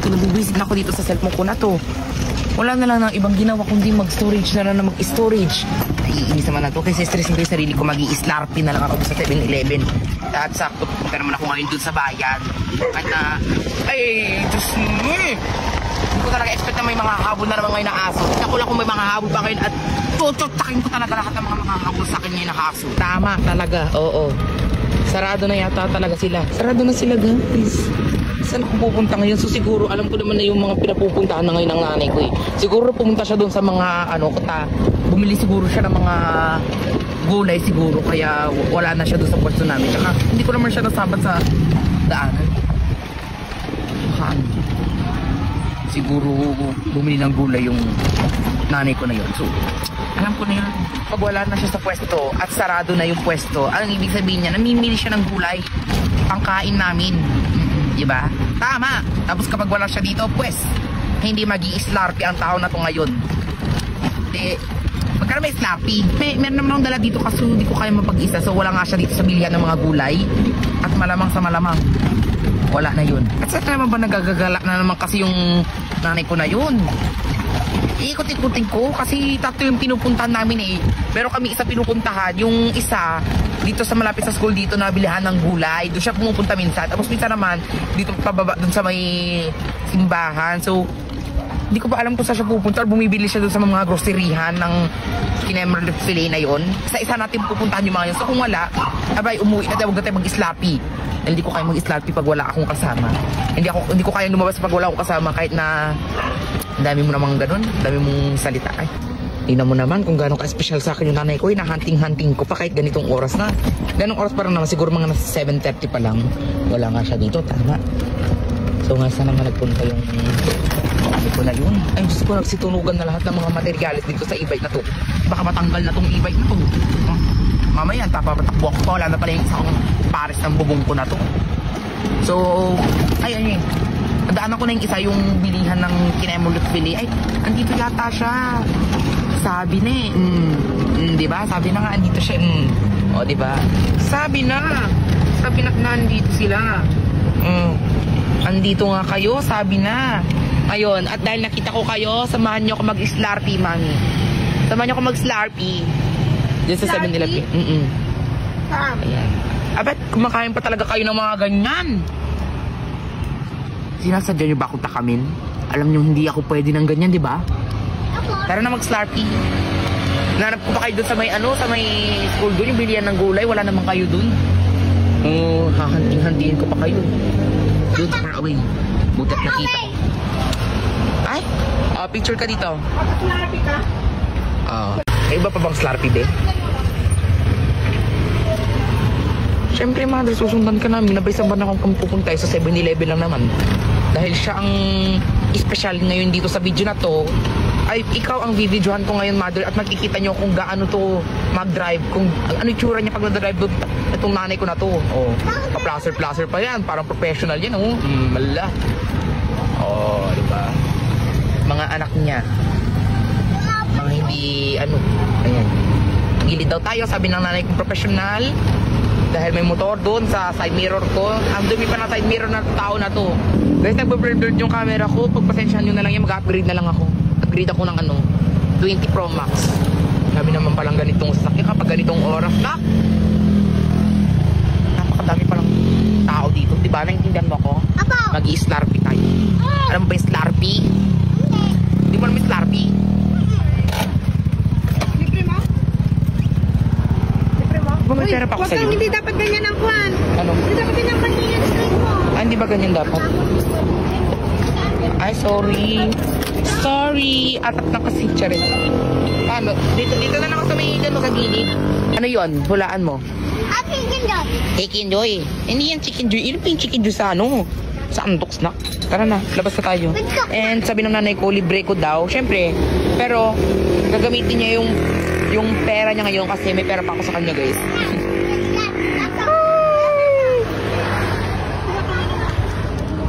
to. Nabubisit na ako dito sa cellphone ko na to. Wala na lang ng ibang ginawa kundi mag-storage na lang na mag-storage. Naiinis naman na to kasi stressin ko yung sarili ko. Mag-i-slurpee na lang ako sa 7-Eleven. At sakto punta naman ako ngayon dun sa bayan. At na, hindi ko talaga expect na may mga habol na naman ngayon na aso. Tignan ko lang kung may mga habol pa ngayon at tututtakin ko talaga lahat ng mga habol sa akin ngayon na aso. Tama talaga, oo. Sarado na yata talaga sila. Sarado na sila, guys. Saan ako pupunta ngayon? So siguro, alam ko naman na yung mga pinapupuntahan na ngayon ng nanay ko eh. Siguro pumunta siya doon sa mga, bumili siguro siya ng mga gulay siguro. Kaya wala na siya doon sa pwesto namin. Saka hindi ko naman siya nasabat sa daanan. Siguro bumili ng gulay yung nanay ko na yun. So, alam ko na yun. Pag wala na siya sa pwesto at sarado na yung pwesto, ang ibig sabihin niya, namimili siya ng gulay pangkain namin. Diba? Tama. Tapos kapag wala siya dito, pues, hindi mag-i-slurpee ang tao na to ngayon. Magkano may slurpee? Meron naman akong dala dito kasi hindi ko kaya mapag-isa. So wala nga siya dito sa bilihan ng mga gulay. At malamang sa malamang, wala na yun. At saan naman ba nagagagala na naman kasi yung nanay ko na yun? Iikot-ikutin ko kasi tatlo yung pinupuntahan namin eh. Pero kami isa pinupuntahan, yung isa dito sa malapit sa school dito na bilihan ng gulay. Doon siya pumupunta minsan. Tapos minsan naman dito pababa doon sa may simbahan. So hindi ko pa alam kung saan siya pupunta. Bumibili siya doon sa mga groceryhan ng Kinemerald Filet na yon. Isa-isa natin pupuntahan yung mga yun. So kung wala, abay umuwi na tayo, huwag na tayo mag-slurpee. Hindi ko kaya mag-slurpee pag wala akong kasama. Hindi ko kaya lumabas pag wala akong kasama kahit na dami mo namang ganun, dami mong salita. Ay, tingnan mo naman kung gano'ng ka-special sa akin yung nanay ko. Na-hunting-hunting ko pa kahit ganitong oras na. Ganong oras parang naman, siguro mga nasa 7:30 pa lang. Wala nga siya dito, tama. So nga saan naman nagpunta yung ano ko na yun. Ay, Diyos ko, nagsitunugan na lahat ng mga materialis dito sa e-bike na to. Baka matanggal na tong e-bike na to. Mamaya, tapapatakbo ako pa. Wala na pala yung isang pares ng bubong ko na to. So, ay. Nadaanan ko na yung isa, yung bilihan ng Kinemerald Filet. Ay, andito yata siya. Sabi na eh. Diba? Sabi na nga, andito siya. O, diba? Sabi na nandito sila. Andito nga kayo, sabi na. Ngayon, at dahil nakita ko kayo, samahan nyo ako mag-slurpee, mami. Samahan nyo ako mag-slurpee. Diyan sa 7-Eleven. Ayan. Abet, kumakain pa talaga kayo ng mga ganyan. Sinasadya nyo ba akong takamin? Alam nyo hindi ako pwede ng ganyan, di ba? Tara na mag-slurpee. Nanap ko pa kayo dun sa may sa may school dun, yung bilihan ng gulay. Wala naman kayo dun. Hahanting-hantingin ko pa kayo. Dun, far away. Butat nakita ko. Ay, picture ka dito. Slurpee ka? Iba pa bang slurpee, be? Siyempre, mother, susundan ka namin. Nabay-saban akong pupunta sa 7-Eleven lang naman. Dahil siya ang special ngayon dito sa video na to. Ay, ikaw ang videohan ko ngayon, mother. At makikita nyo kung gaano to mag-drive. Kung ano yung tsura niya pag nag-drive doon. Itong nanay ko na to. Pa-placer-placer pa yan. Parang professional yan, Mala. Diba? Mga anak niya. Mga hindi, ayan. Gilid daw tayo, sabi ng nanay kong professional. Dahil may motor doon sa side mirror ko. Ang dumi pa na side mirror na tao na to. Guys, nagbe-blur yung camera ko. Pagpasensyahan nyo na lang yan, mag-upgrade na lang ako. Upgrade ako ng 20 Pro Max. Sabi naman palang ganitong sasakyan kapag ganitong oras na. Napakadami palang tao dito. Diba? Naintindihan mo ako? Mag-i-slurpee tayo. Alam mo ba yung slurpee? Hindi mo alam yung slurpee? May pera pa ako sa'yo. Hindi dapat ganyan ang kwan. Ano? Hindi dapat ganyan ang ganyan ang screen mo. Hindi ba ganyan dapat? Ay, sorry. Sorry. Atap na kasi, charit. Paano? Dito na lang ako sa may kagilid. Ano yun? Hulaan mo. Chicken joy. Chicken joy. Hindi yan chicken joy. Ano pa yung chicken joy sa sa Antok Snack? Tara na, labas na tayo. And sabi ng nanay ko, libre ko daw. Siyempre. Pero, gagamitin niya yung pera niya ngayon kasi may pera pa ako sa kanya, guys.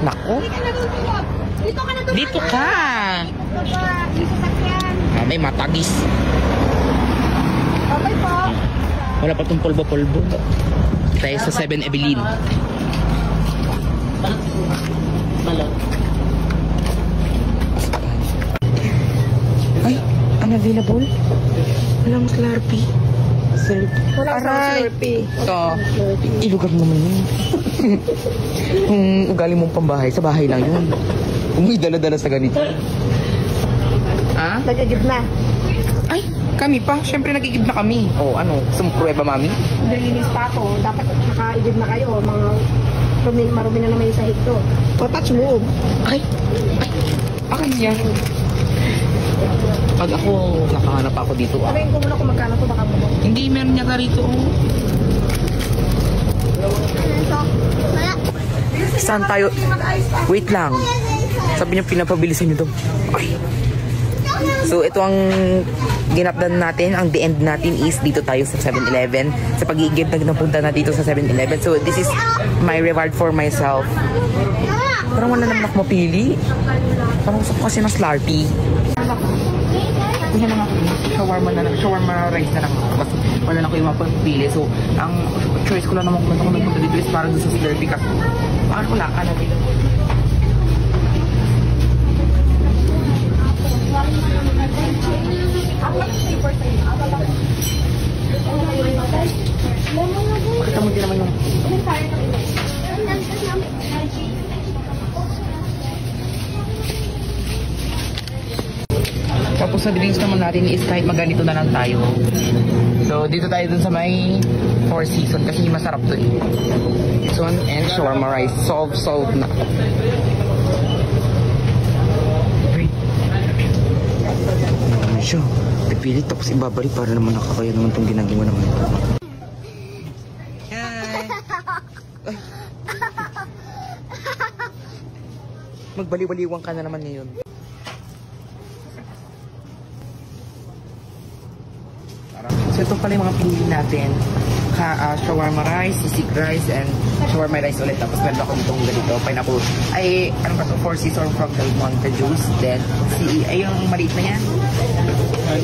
Nako. Dito ka. May matagis. Okay po. Wala pa itong polvo-polvo. Tayo sa 7 Evelyn. available? Walang Slurpee. Wala sa Slurpee. Ito. Ilugar naman yun. Kung ugali mong pambahay, sa bahay lang yun. Kung may dala-dala sa ganito. Ah? Nagagib na. Ay, kami pa. Siyempre nagigib na kami. O ano, gusto mong pruweba, mami? Nilinis pa ako. Dapat nakaigib na kayo. Mga marumi na naman yung sahig ko. O, touch mo. Ay, akin yan. Pag ako, nakahanap ako dito. Sabihin ko muna kung magkano to, baka mo. Hindi, meron niya ka rito. Saan tayo? Wait lang. Sabi niya pinapabilisan niyo to. Ay. So, ito ang ginapdan natin. Ang the end natin is dito tayo sa 7-Eleven. Sa pag-iigib na napunta na dito sa 7-Eleven. So, this is my reward for myself. Parang wala naman ako mapili. Parang gusto ko kasi ng Slurpee. Hindi na lang ako. Shawarma rice na lang ako. Kasi wala na ako yung mapapili. So, ang choice ko lang naman kung nagpunta dito is parang sa Slurpee kasi. Parang wala ka na dito. Pakita mo din naman yung... Tapos sa drinks naman natin is kahit maganito na lang tayo. So dito tayo dun sa may Four Seasons kasi masarap to eh. Season and shawarma rice. Solve na. Siya, pipilit tapos ibabalik para naman nakakaya naman itong ginagawa naman ito. Hi! Ay. Magbaliwaliwang ka na naman ngayon. So ito pala yung mga pinili natin. Shawarma rice, sisig rice, and shawarma rice ulit. Tapos meron ako ditong ganito, pineapple. Ay, ano ba ito? Four Seasons from Del Monte juice. Then, ay yung maliit na yan.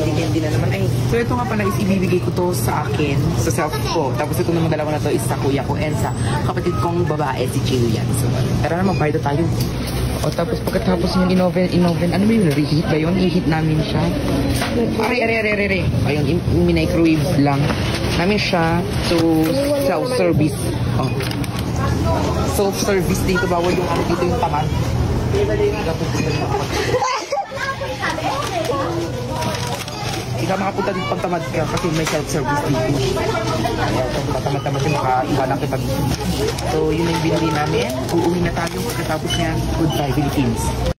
Hindi na naman. Ay, so ito nga pala is ibibigay ko to sa akin, sa self ko. Tapos ito naman dalawa na to is sa kuya ko and sa kapatid kong babae, si Jillian. So, tara na, magbayad tayo. O tapos pagkatapos yung in-oven, ano ba yun? Reheat ba yun? I-heat namin siya. Are. Ayun, microwave lang namin siya. So, self-service. Oh. Self-service dito. Bawal yung ano dito yung tamad. Hindi ka makapunta dito pag tamad ka kasi may self-service dito. Kung tamad-tamad yung makaiwanan kita dito. So, yun yung binili namin. Uuwi na tayo pagkatapos niyan. Goodbye, Philippines.